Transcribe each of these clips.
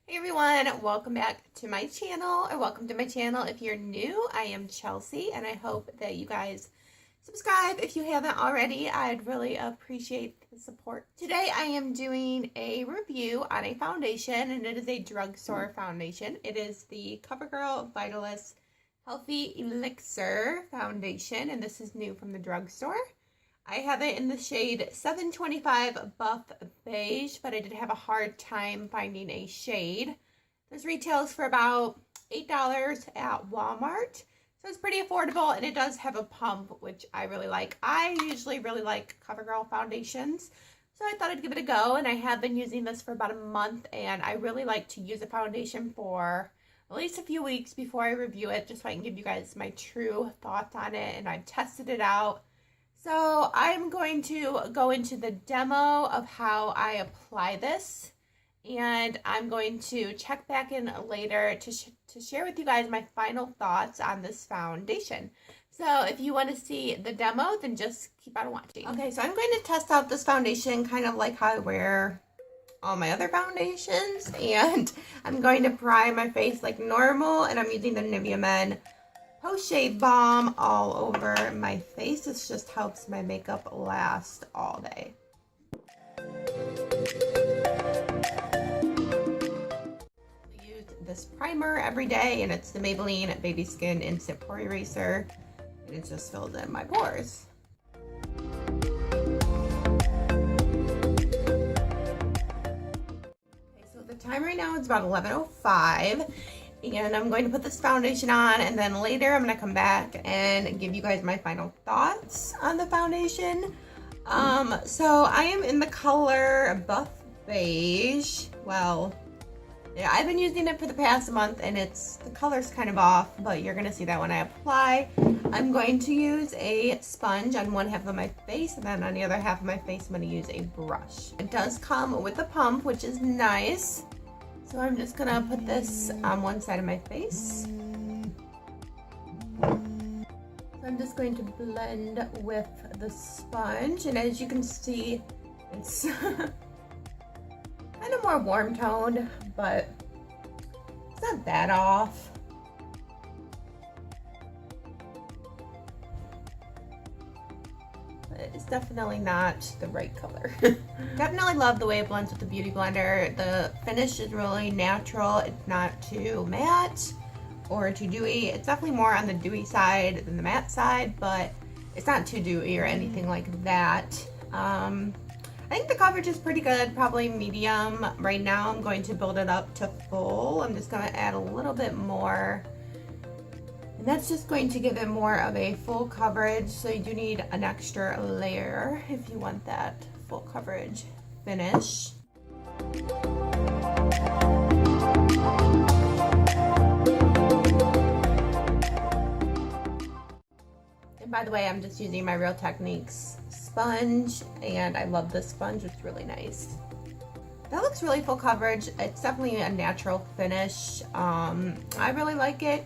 Hey everyone, welcome back to my channel, or welcome to my channel if you're new. I am Chelsea, and I hope that you guys subscribe if you haven't already. I'd really appreciate the support. Today I am doing a review on a foundation, and it is a drugstore foundation. It is the CoverGirl Vitalist Healthy Elixir foundation, and this is new from the drugstore. I have it in the shade 725 Buff Beige, but I did have a hard time finding a shade. This retails for about $8 at Walmart, so it's pretty affordable, and it does have a pump, which I really like. I usually really like CoverGirl foundations, so I thought I'd give it a go, and I have been using this for about a month, and I really like to use a foundation for at least a few weeks before I review it, just so I can give you guys my true thoughts on it, and I've tested it out. So I'm going to go into the demo of how I apply this, and I'm going to check back in later to share with you guys my final thoughts on this foundation. So if you want to see the demo, then just keep on watching. Okay, so I'm going to test out this foundation kind of like how I wear all my other foundations, and I'm going to prime my face like normal, and I'm using the Nivea Men Post-Shave Balm all over my face. This just helps my makeup last all day. I use this primer every day, and it's the Maybelline Baby Skin Instant Pore Eraser, and it just fills in my pores. Okay, so the time right now is about 11:05. And I'm going to put this foundation on, and then later I'm going to come back and give you guys my final thoughts on the foundation. So I am in the color Buff Beige. Well, yeah, I've been using it for the past month, and the color's kind of off, but you're going to see that when I apply. I'm going to use a sponge on one half of my face, and then on the other half of my face I'm going to use a brush. It does come with a pump, which is nice. So I'm just gonna put this on one side of my face. So I'm just going to blend with the sponge, and as you can see, it's kind of more warm toned, but it's not that off. It's definitely not the right color. Definitely love the way it blends with the Beauty Blender. The finish is really natural. It's not too matte or too dewy. It's definitely more on the dewy side than the matte side, but it's not too dewy or anything like that. I think the coverage is pretty good, probably medium. Right now I'm going to build it up to full. I'm just going to add a little bit more. And that's just going to give it more of a full coverage, so you do need an extra layer if you want that full coverage finish. And by the way, I'm just using my Real Techniques sponge, and I love this sponge. It's really nice. That looks really full coverage. It's definitely a natural finish. I really like it.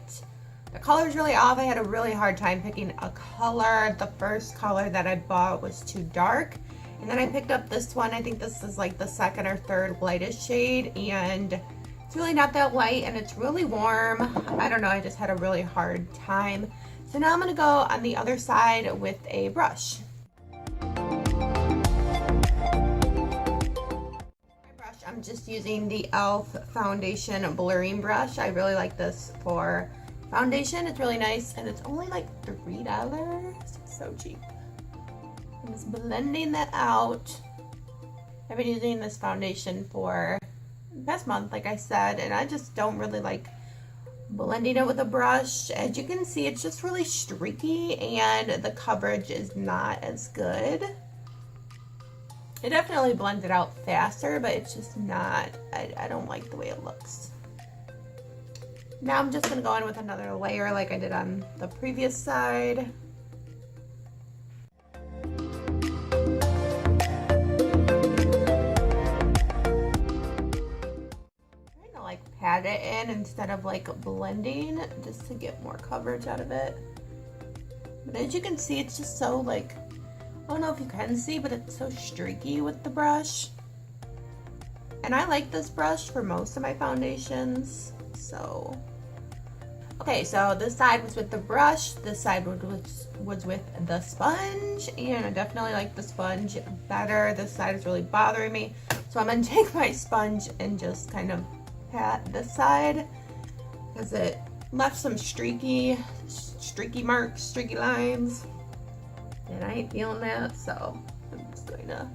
The color is really off. I had a really hard time picking a color. The first color that I bought was too dark, and then I picked up this one. I think this is like the second or third lightest shade, and it's really not that light, and it's really warm. I don't know, I just had a really hard time. So now I'm going to go on the other side with a brush. I'm just using the e.l.f. foundation blurring brush. I really like this for foundation. It's really nice, and it's only like $3. It's so cheap. I'm just blending that out. I've been using this foundation for the past month, like I said, and I just don't really like blending it with a brush. As you can see, it's just really streaky, and the coverage is not as good. It definitely blends it out faster, but it's just not, I don't like the way it looks. Now I'm just going to go in with another layer like I did on the previous side. Trying to like pat it in instead of like blending, just to get more coverage out of it. But as you can see, it's just so like, I don't know if you can see, but it's so streaky with the brush. And I like this brush for most of my foundations. So, okay, so this side was with the brush, this side was with the sponge, and I definitely like the sponge better. This side is really bothering me. So I'm gonna take my sponge and just kind of pat this side because it left some streaky marks, streaky lines, and I ain't feeling that. So I'm just going to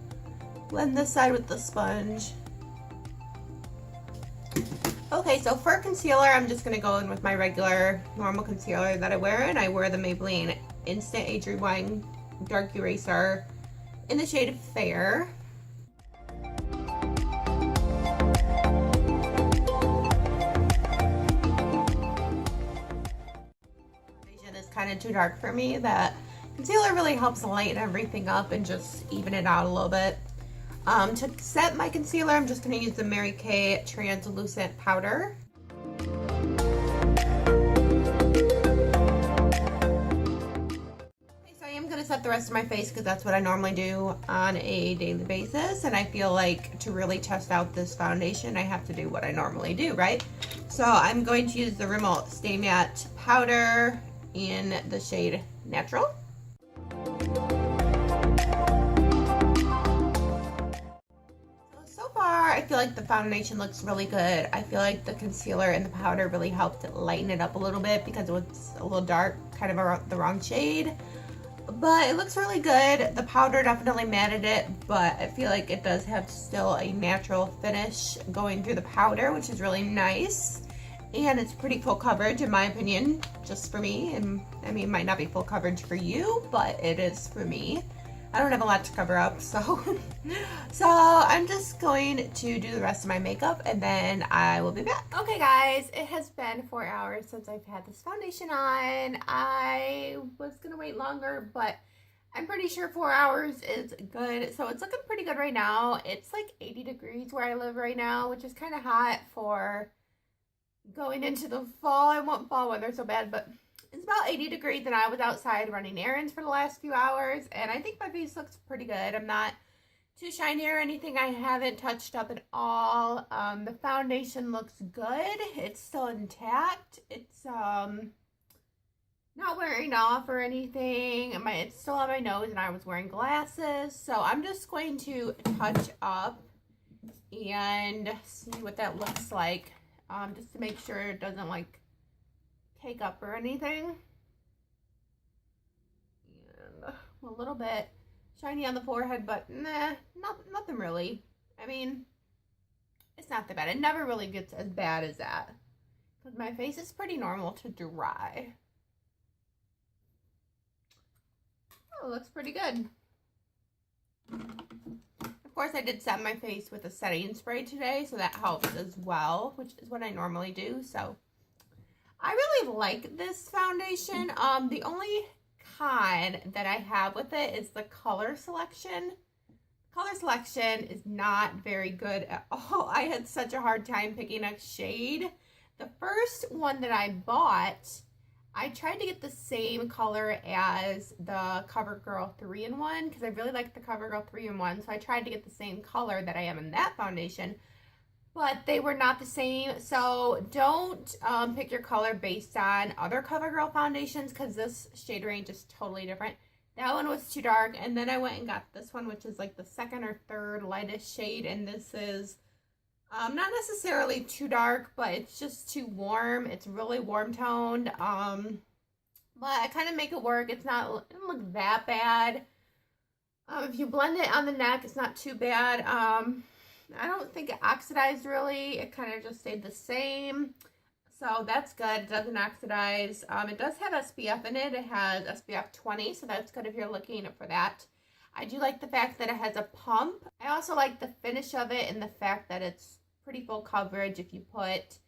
blend this side with the sponge. Okay, so for concealer, I'm just gonna go in with my regular normal concealer that I wear, and I wear the Maybelline Instant Age Rewind Dark Eraser in the shade Fair. Is kind of too dark for me. That concealer really helps lighten everything up and just even it out a little bit. To set my concealer, I'm just going to use the Mary Kay translucent powder. Okay, so I am going to set the rest of my face because that's what I normally do on a daily basis, and I feel like to really test out this foundation I have to do what I normally do, right? So I'm going to use the Rimmel Stay Matte powder in the shade Natural. So far, I feel like the foundation looks really good. I feel like the concealer and the powder really helped lighten it up a little bit because it was a little dark, kind of the wrong shade. But it looks really good. The powder definitely matted it, but I feel like it does have still a natural finish going through the powder, which is really nice. And it's pretty full coverage in my opinion, just for me. And I mean, it might not be full coverage for you, but it is for me. I don't have a lot to cover up, so I'm just going to do the rest of my makeup and then I will be back. Okay guys, it has been 4 hours since I've had this foundation on. I was gonna wait longer, but I'm pretty sure 4 hours is good. So it's looking pretty good right now. It's like 80 degrees where I live right now, which is kind of hot for going into the fall. I want fall weather so bad, but it's about 80 degrees and I was outside running errands for the last few hours and I think my face looks pretty good. I'm not too shiny or anything. I haven't touched up at all. The foundation looks good. It's still intact. It's not wearing off or anything. It's still on my nose and I was wearing glasses. So I'm just going to touch up and see what that looks like. Just to make sure it doesn't like take up or anything. And a little bit shiny on the forehead, but nah, nothing really. I mean, it's not that bad. It never really gets as bad as that. Because my face is pretty normal to dry. Oh, it looks pretty good. Of course, I did set my face with a setting spray today, so that helps as well, which is what I normally do. So I really like this foundation. The only con that I have with it is the color selection. Color selection is not very good at all. I had such a hard time picking a shade. The first one that I bought, I tried to get the same color as the CoverGirl 3-in-1 because I really like the CoverGirl 3-in-1. So I tried to get the same color that I am in that foundation, but they were not the same. So don't pick your color based on other CoverGirl foundations because this shade range is totally different. That one was too dark, and then I went and got this one, which is like the second or third lightest shade, and this is not necessarily too dark, but it's just too warm. It's really warm toned. But I kind of make it work. It doesn't look that bad. If you blend it on the neck, it's not too bad. I don't think it oxidized really. It kind of just stayed the same. So that's good. It doesn't oxidize. It does have SPF in it. It has SPF 20, so that's good if you're looking for that. I do like the fact that it has a pump. I also like the finish of it and the fact that it's pretty full coverage. If you put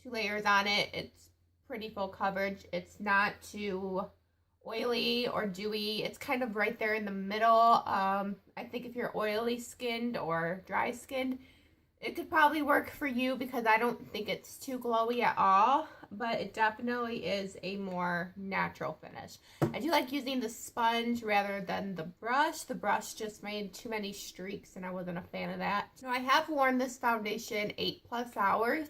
2 layers on it, it's pretty full coverage. It's not too oily or dewy. It's kind of right there in the middle. I think if you're oily skinned or dry skinned, it could probably work for you because I don't think it's too glowy at all, but it definitely is a more natural finish. I do like using the sponge rather than the brush. The brush just made too many streaks and I wasn't a fan of that. So I have worn this foundation 8+ hours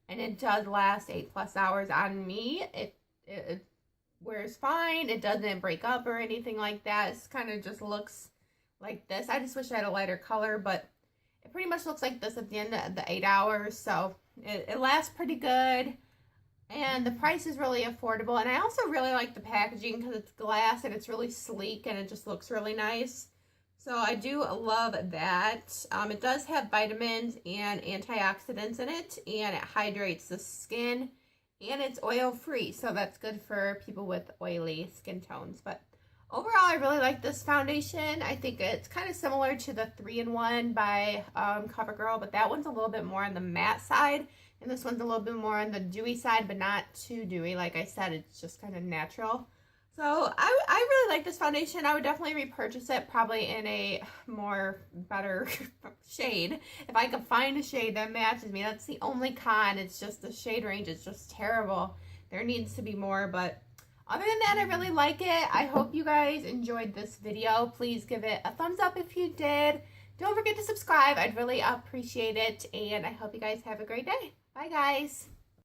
and it does last 8+ hours on me. It wears fine. It doesn't break up or anything like that. It kind of just looks like this. I just wish I had a lighter color, but it pretty much looks like this at the end of the 8 hours, so it lasts pretty good, and the price is really affordable. And I also really like the packaging because it's glass and it's really sleek and it just looks really nice. So I do love that. It does have vitamins and antioxidants in it, and it hydrates the skin, and it's oil-free, so that's good for people with oily skin tones. But overall, I really like this foundation. I think it's kind of similar to the 3-in-1 by CoverGirl, but that one's a little bit more on the matte side, and this one's a little bit more on the dewy side, but not too dewy. Like I said, it's just kind of natural. So I really like this foundation. I would definitely repurchase it, probably in a better shade. If I could find a shade that matches me. That's the only con. It's just the shade range is just terrible. There needs to be more, but other than that, I really like it. I hope you guys enjoyed this video. Please give it a thumbs up if you did. Don't forget to subscribe. I'd really appreciate it. And I hope you guys have a great day. Bye, guys.